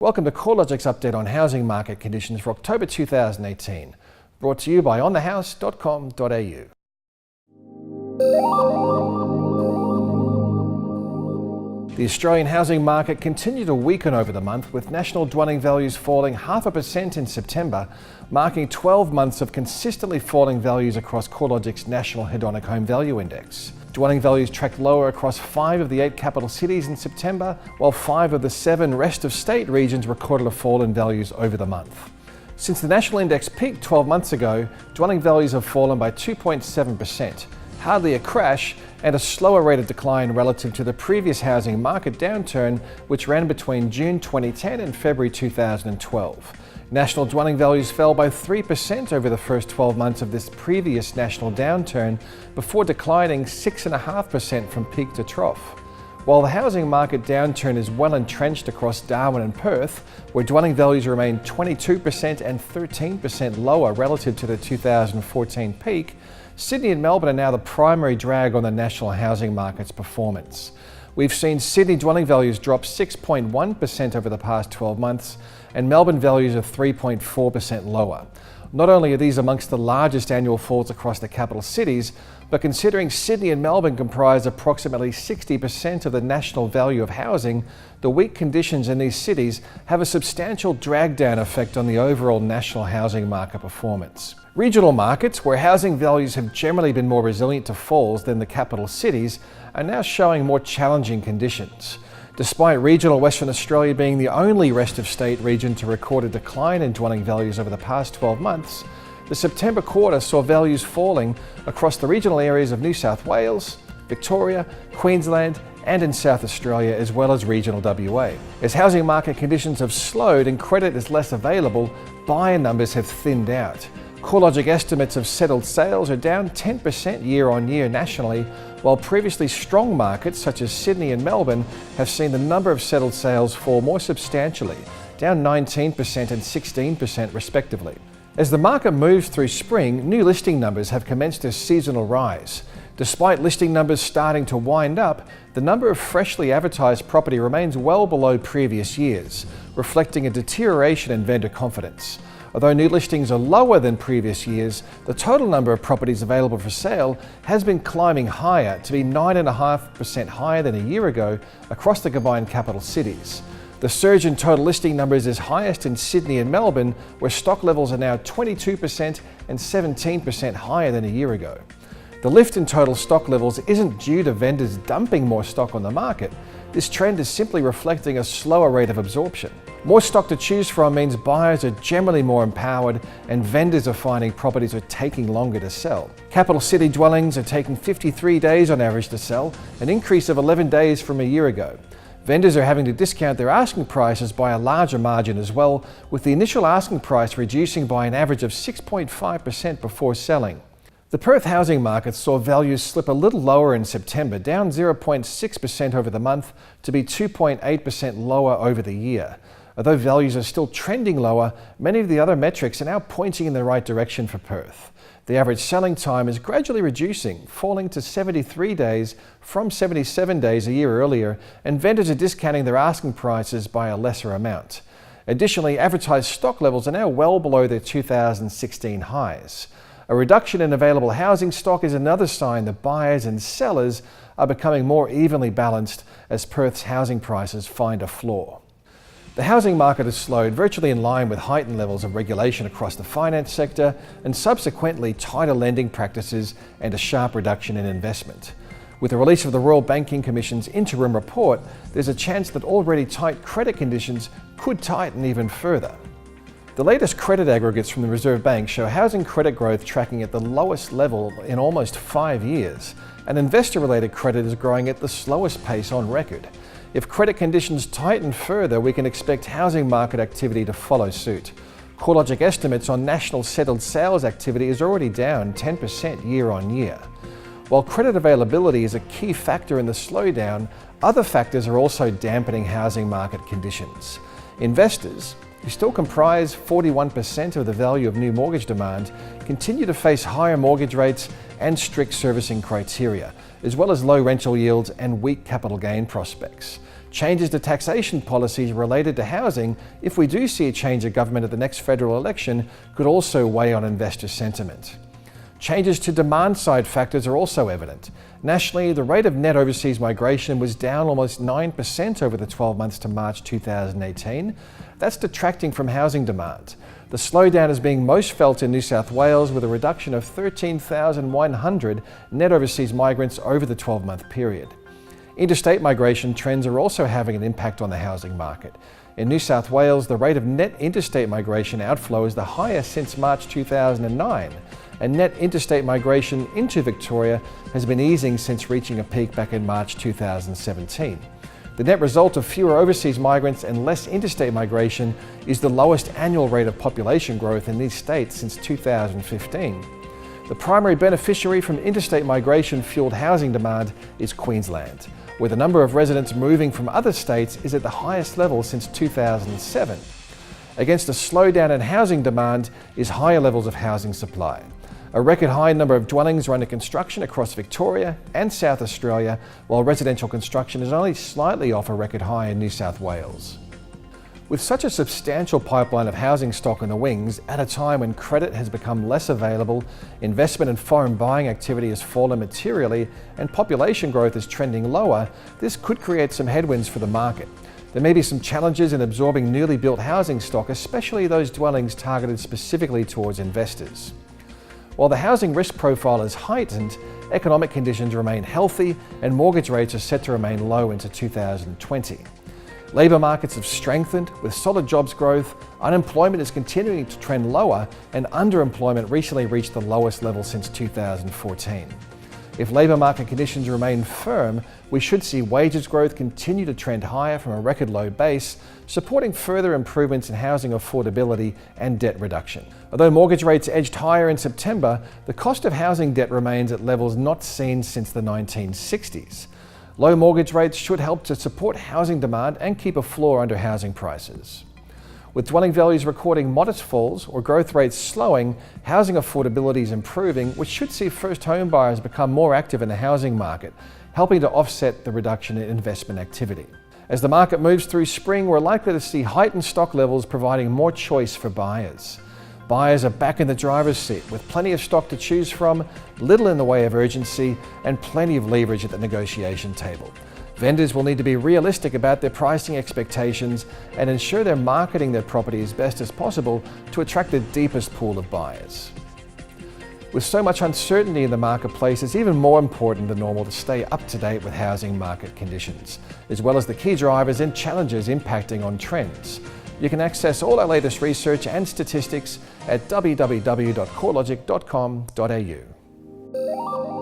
Welcome to CoreLogic's update on housing market conditions for October 2018, brought to you by onthehouse.com.au. The Australian housing market continued to weaken over the month, with national dwelling values falling 0.5% in September, marking 12 months of consistently falling values across CoreLogic's National Hedonic Home Value Index. Dwelling values tracked lower across 5 of the 8 capital cities in September, while 5 of the 7 rest of state regions recorded a fall in values over the month. Since the national index peaked 12 months ago, dwelling values have fallen by 2.7%, hardly a crash, and a slower rate of decline relative to the previous housing market downturn, which ran between June 2010 and February 2012. National dwelling values fell by 3% over the first 12 months of this previous national downturn, before declining 6.5% from peak to trough. While the housing market downturn is well entrenched across Darwin and Perth, where dwelling values remain 22% and 13% lower relative to the 2014 peak, Sydney and Melbourne are now the primary drag on the national housing market's performance. We've seen Sydney dwelling values drop 6.1% over the past 12 months, and Melbourne values are 3.4% lower. Not only are these amongst the largest annual falls across the capital cities, but considering Sydney and Melbourne comprise approximately 60% of the national value of housing, the weak conditions in these cities have a substantial drag-down effect on the overall national housing market performance. Regional markets, where housing values have generally been more resilient to falls than the capital cities, are now showing more challenging conditions. Despite regional Western Australia being the only rest of state region to record a decline in dwelling values over the past 12 months, the September quarter saw values falling across the regional areas of New South Wales, Victoria, Queensland, and in South Australia, as well as regional WA. As housing market conditions have slowed and credit is less available, buyer numbers have thinned out. CoreLogic estimates of settled sales are down 10% year on year nationally, while previously strong markets such as Sydney and Melbourne have seen the number of settled sales fall more substantially, down 19% and 16% respectively. As the market moves through spring, new listing numbers have commenced a seasonal rise. Despite listing numbers starting to wind up, the number of freshly advertised property remains well below previous years, reflecting a deterioration in vendor confidence. Although new listings are lower than previous years, the total number of properties available for sale has been climbing higher, to be 9.5% higher than a year ago across the combined capital cities. The surge in total listing numbers is highest in Sydney and Melbourne, where stock levels are now 22% and 17% higher than a year ago. The lift in total stock levels isn't due to vendors dumping more stock on the market. This trend is simply reflecting a slower rate of absorption. More stock to choose from means buyers are generally more empowered, and vendors are finding properties are taking longer to sell. Capital city dwellings are taking 53 days on average to sell, an increase of 11 days from a year ago. Vendors are having to discount their asking prices by a larger margin as well, with the initial asking price reducing by an average of 6.5% before selling. The Perth housing market saw values slip a little lower in September, down 0.6% over the month to be 2.8% lower over the year. Although values are still trending lower, many of the other metrics are now pointing in the right direction for Perth. The average selling time is gradually reducing, falling to 73 days from 77 days a year earlier, and vendors are discounting their asking prices by a lesser amount. Additionally, advertised stock levels are now well below their 2016 highs. A reduction in available housing stock is another sign that buyers and sellers are becoming more evenly balanced as Perth's housing prices find a floor. The housing market has slowed, virtually in line with heightened levels of regulation across the finance sector and subsequently tighter lending practices and a sharp reduction in investment. With the release of the Royal Banking Commission's interim report, there's a chance that already tight credit conditions could tighten even further. The latest credit aggregates from the Reserve Bank show housing credit growth tracking at the lowest level in almost 5 years, and investor-related credit is growing at the slowest pace on record. If credit conditions tighten further, we can expect housing market activity to follow suit. CoreLogic estimates on national settled sales activity is already down 10% year on year. While credit availability is a key factor in the slowdown, other factors are also dampening housing market conditions. Investors, who still comprise 41% of the value of new mortgage demand, continue to face higher mortgage rates and strict servicing criteria, as well as low rental yields and weak capital gain prospects. Changes to taxation policies related to housing, if we do see a change of government at the next federal election, could also weigh on investor sentiment. Changes to demand-side factors are also evident. Nationally, the rate of net overseas migration was down almost 9% over the 12 months to March 2018. That's detracting from housing demand. The slowdown is being most felt in New South Wales, with a reduction of 13,100 net overseas migrants over the 12-month period. Interstate migration trends are also having an impact on the housing market. In New South Wales, the rate of net interstate migration outflow is the highest since March 2009, and net interstate migration into Victoria has been easing since reaching a peak back in March 2017. The net result of fewer overseas migrants and less interstate migration is the lowest annual rate of population growth in these states since 2015. The primary beneficiary from interstate migration-fueled housing demand is Queensland, where the number of residents moving from other states is at the highest level since 2007. Against a slowdown in housing demand is higher levels of housing supply. A record high number of dwellings are under construction across Victoria and South Australia, while residential construction is only slightly off a record high in New South Wales. With such a substantial pipeline of housing stock in the wings, at a time when credit has become less available, investment and foreign buying activity has fallen materially, and population growth is trending lower, this could create some headwinds for the market. There may be some challenges in absorbing newly built housing stock, especially those dwellings targeted specifically towards investors. While the housing risk profile is heightened, economic conditions remain healthy and mortgage rates are set to remain low into 2020. Labour markets have strengthened with solid jobs growth, unemployment is continuing to trend lower, and underemployment recently reached the lowest level since 2014. If labour market conditions remain firm, we should see wages growth continue to trend higher from a record low base, supporting further improvements in housing affordability and debt reduction. Although mortgage rates edged higher in September, the cost of housing debt remains at levels not seen since the 1960s. Low mortgage rates should help to support housing demand and keep a floor under housing prices. With dwelling values recording modest falls or growth rates slowing, housing affordability is improving, which should see first home buyers become more active in the housing market, helping to offset the reduction in investment activity. As the market moves through spring, we're likely to see heightened stock levels providing more choice for buyers. Buyers are back in the driver's seat with plenty of stock to choose from, little in the way of urgency, and plenty of leverage at the negotiation table. Vendors will need to be realistic about their pricing expectations and ensure they're marketing their property as best as possible to attract the deepest pool of buyers. With so much uncertainty in the marketplace, it's even more important than normal to stay up to date with housing market conditions, as well as the key drivers and challenges impacting on trends. You can access all our latest research and statistics at www.corelogic.com.au.